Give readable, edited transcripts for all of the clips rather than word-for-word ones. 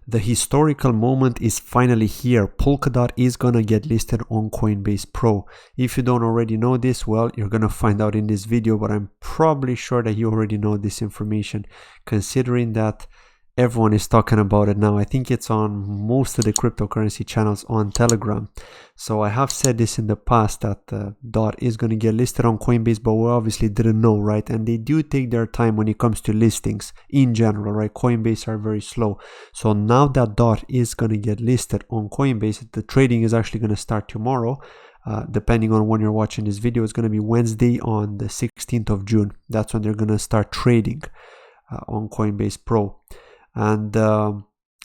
The historical moment is finally here. Polkadot is gonna get listed on Coinbase Pro. If you don't already know this, well, you're gonna find out in this video, but I'm probably sure that you already know this information, considering that everyone is talking about it now. I think it's on most of the cryptocurrency channels on Telegram. So I have said this in the past that DOT is going to get listed on Coinbase, but we obviously didn't know, right? And they do take their time when it comes to listings in general, right? Coinbase are very slow. So now that DOT is going to get listed on Coinbase, the trading is actually going to start tomorrow. Depending on when you're watching this video, it's going to be Wednesday on the 16th of June. That's when they're going to start trading on Coinbase Pro. And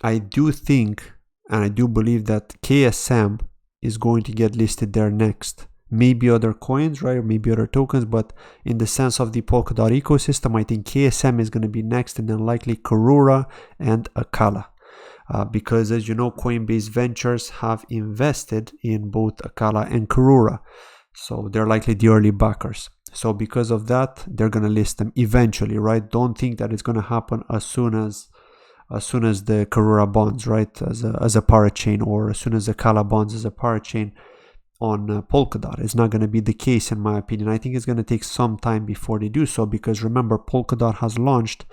I do think, and I do believe that KSM is going to get listed there next. Maybe other coins, right? Or maybe other tokens, but in the sense of the Polkadot ecosystem, I think KSM is going to be next, and then likely Karura and Akala. Because as you know, Coinbase Ventures have invested in both Akala and Karura. So they're likely the early backers. So because of that, they're going to list them eventually, right? Don't think that it's going to happen as soon as the Karura bonds, right, as a parachain, or as soon as the Kala bonds as a parachain on Polkadot. It's not going to be the case, in my opinion. I think it's going to take some time before they do so, because remember, Polkadot has launched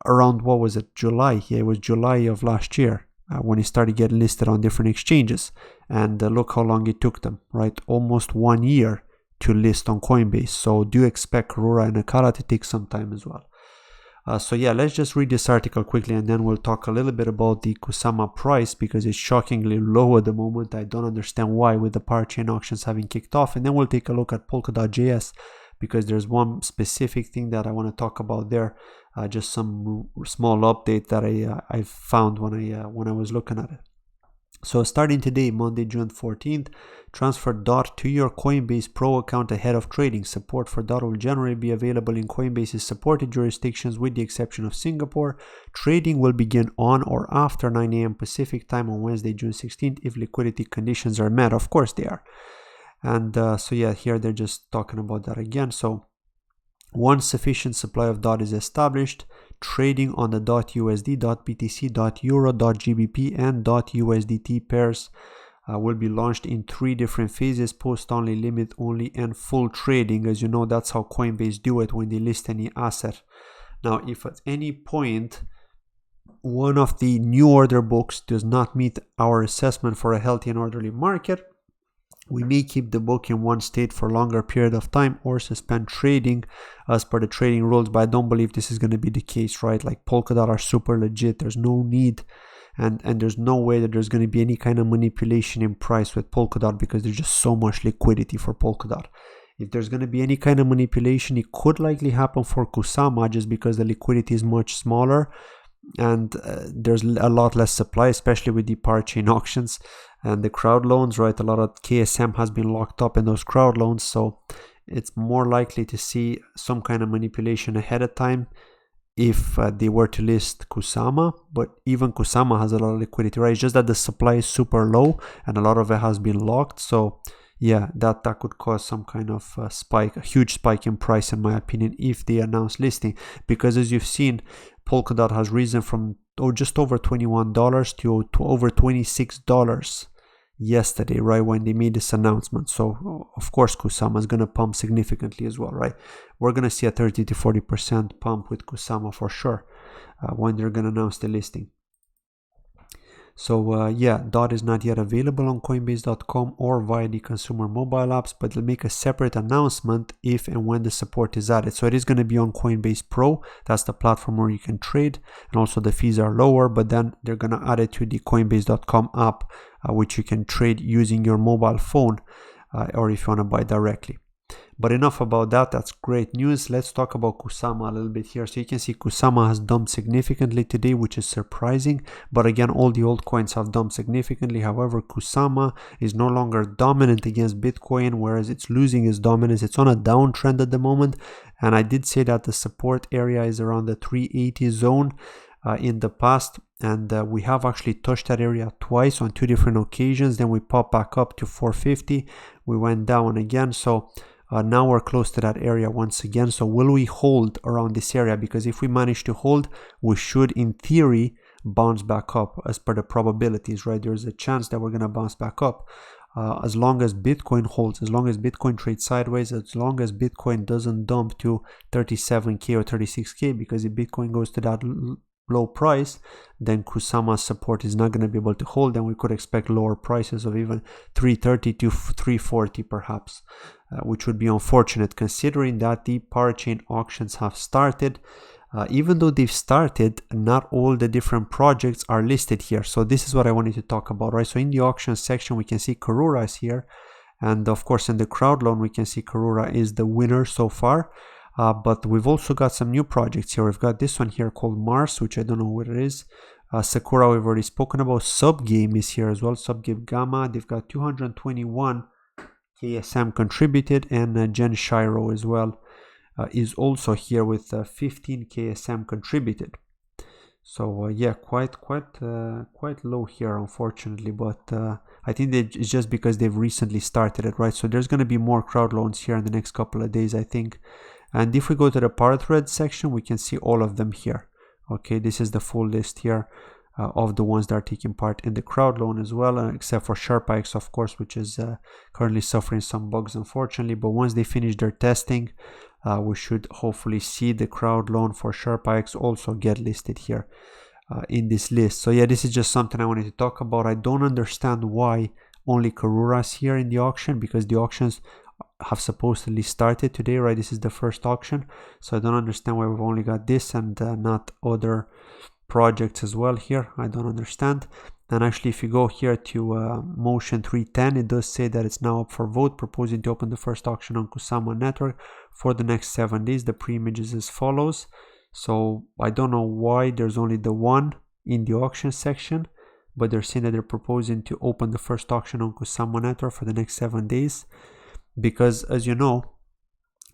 around, what was it, July? Yeah, it was July of last year when it started getting listed on different exchanges. And look how long it took them, right? Almost 1 year to list on Coinbase. So do expect Karura and Akala to take some time as well. So yeah, let's just read this article quickly, and then we'll talk a little bit about the Kusama price, because it's shockingly low at the moment. I don't understand why, with the Parachain Auctions having kicked off. And then we'll take a look at Polkadot.js, because there's one specific thing that I want to talk about there. Just some small update that I found when I was looking at it. So starting today, Monday, June 14th, transfer DOT to your Coinbase Pro account ahead of trading. Support for DOT will generally be available in Coinbase's supported jurisdictions with the exception of Singapore. Trading will begin on or after 9 a.m. Pacific time on Wednesday, June 16th if liquidity conditions are met. Of course they are. And so yeah, here they're just talking about that again. So once sufficient supply of DOT is established, trading on the .USD, .BTC, .Euro, .GBP, and .USDT pairs will be launched in 3 different phases: post only, limit only, and full trading. As you know, that's how Coinbase do it when they list any asset. Now, if at any point one of the new order books does not meet our assessment for a healthy and orderly market, we may keep the book in one state for a longer period of time or suspend trading as per the trading rules. But I don't believe this is going to be the case, right? Like, Polkadot are super legit. There's no need and there's no way that there's going to be any kind of manipulation in price with Polkadot, because there's just so much liquidity for Polkadot. If there's going to be any kind of manipulation, it could likely happen for Kusama, just because the liquidity is much smaller and there's a lot less supply, especially with the Parachain Auctions and the crowd loans, right? A lot of KSM has been locked up in those crowd loans, so it's more likely to see some kind of manipulation ahead of time if they were to list Kusama. But even Kusama has a lot of liquidity, right? It's just that the supply is super low and a lot of it has been locked. So yeah, that could cause some kind of spike, a huge spike in price, in my opinion, if they announce listing. Because as you've seen, Polkadot has risen from just over $21 to over $26 yesterday, right, when they made this announcement. So of course Kusama is going to pump significantly as well, right? We're going to see a 30 to 40% pump with Kusama for sure when they're going to announce the listing. So yeah, DOT is not yet available on Coinbase.com or via the consumer mobile apps, but they'll make a separate announcement if and when the support is added. So it is going to be on Coinbase Pro. That's the platform where you can trade, and also the fees are lower, but then they're going to add it to the Coinbase.com app, which you can trade using your mobile phone or if you want to buy directly. But enough about that. That's great news. Let's talk about Kusama a little bit here. So you can see Kusama has dumped significantly today, which is surprising. But again, all the old coins have dumped significantly. However, Kusama is no longer dominant against Bitcoin, whereas it's losing its dominance. It's on a downtrend at the moment. And I did say that the support area is around the 380 zone in the past. And we have actually touched that area twice on 2 different occasions. Then we popped back up to 450. We went down again. So now we're close to that area once again. So will we hold around this area? Because if we manage to hold, we should in theory bounce back up as per the probabilities, right? There's a chance that we're going to bounce back up. As long as Bitcoin holds, as long as Bitcoin trades sideways, as long as Bitcoin doesn't dump to 37K or 36K, because if Bitcoin goes to that low price, then Kusama's support is not going to be able to hold, and we could expect lower prices of even 330 to 340 perhaps, which would be unfortunate considering that the parachain auctions have started. Even though they've started, not all the different projects are listed here. So this is what I wanted to talk about, right? So in the auction section, we can see Karura is here. And of course, in the crowd loan, we can see Karura is the winner so far. But we've also got some new projects here. We've got this one here called Mars, which I don't know what it is. Sakura, we've already spoken about. Subgame is here as well. Subgame Gamma. They've got 221 KSM contributed, and Gen Shiro as well. Is also here with 15 KSM contributed. So yeah, quite low here, unfortunately, but I think it's just because they've recently started it, right? So there's going to be more crowd loans here in the next couple of days, I think. And if we go to the Parathread section, we can see all of them here. Okay, this is the full list here of the ones that are taking part in the crowd loan as well, except for SharpX, of course, which is currently suffering some bugs, unfortunately. But once they finish their testing, we should hopefully see the crowd loan for SharpX also get listed here in this list. So yeah, this is just something I wanted to talk about. I don't understand why only Karura is here in the auction, because the auctions have supposedly started today, right? This is the first auction, so I don't understand why we've only got this and not other projects as well here. I don't understand. And actually, if you go here to Motion 310, it does say that it's now up for vote, proposing to open the first auction on Kusama network for the next 7 days. The pre-image is as follows. So I don't know why there's only the one in the auction section, but they're saying that they're proposing to open the first auction on Kusama network for the next 7 days, because as you know,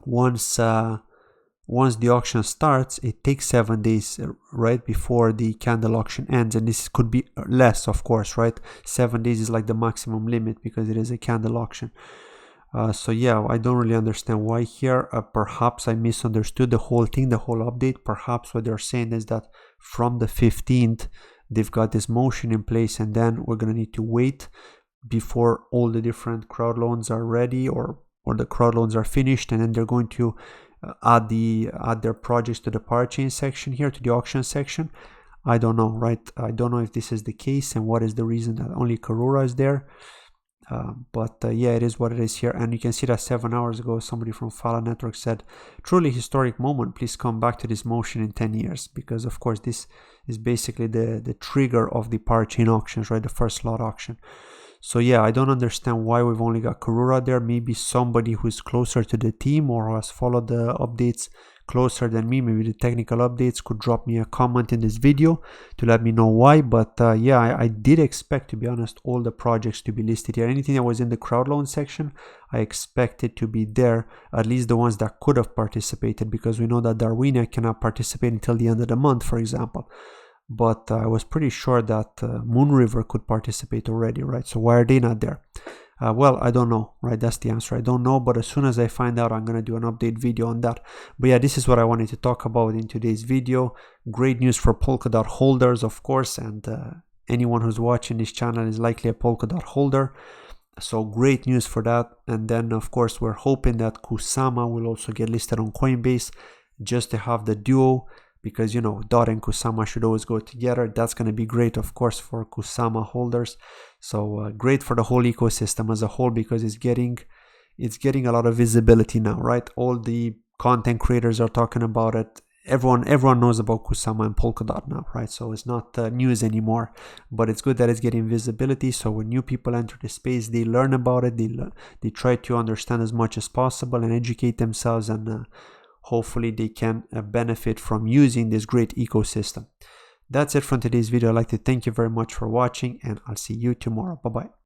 once the auction starts, it takes 7 days right before the candle auction ends, and this could be less, of course, right? 7 days is like the maximum limit because it is a candle auction. So yeah, I don't really understand why here. Perhaps I misunderstood the whole thing, the whole update. Perhaps what they're saying is that from the 15th they've got this motion in place, and then we're gonna need to wait before all the different crowd loans are ready, or the crowd loans are finished, and then they're going to add their projects to the parachain section here, to the auction section. I don't know, right? I don't know if this is the case and what is the reason that only Karura is there. But yeah, it is what it is here. And you can see that 7 hours ago, somebody from Fala Network said, truly historic moment, please come back to this motion in 10 years. Because of course, this is basically the trigger of the parachain auctions, right? The first lot auction. So yeah, I don't understand why we've only got Karura there. Maybe somebody who's closer to the team or has followed the updates closer than me, maybe the technical updates, could drop me a comment in this video to let me know why. But yeah, I did expect, to be honest, all the projects to be listed here. Anything that was in the crowd loan section, I expected to be there, at least the ones that could have participated, because we know that Darwinia cannot participate until the end of the month, for example. But I was pretty sure that Moon River could participate already, right? So why are they not there? Well, I don't know, right? That's the answer. I don't know, but as soon as I find out, I'm going to do an update video on that. But yeah, this is what I wanted to talk about in today's video. Great news for Polkadot holders, of course, and anyone who's watching this channel is likely a Polkadot holder. So great news for that. And then, of course, we're hoping that Kusama will also get listed on Coinbase, just to have the duo, because, you know, DOT and Kusama should always go together. That's going to be great, of course, for Kusama holders. So great for the whole ecosystem as a whole, because it's getting a lot of visibility now, right? All the content creators are talking about it. Everyone knows about Kusama and Polkadot now, right? So it's not news anymore, but it's good that it's getting visibility. So when new people enter the space, they learn about it. They try to understand as much as possible and educate themselves, and hopefully they can benefit from using this great ecosystem. That's it from today's video. I'd like to thank you very much for watching, and I'll see you tomorrow. Bye-bye.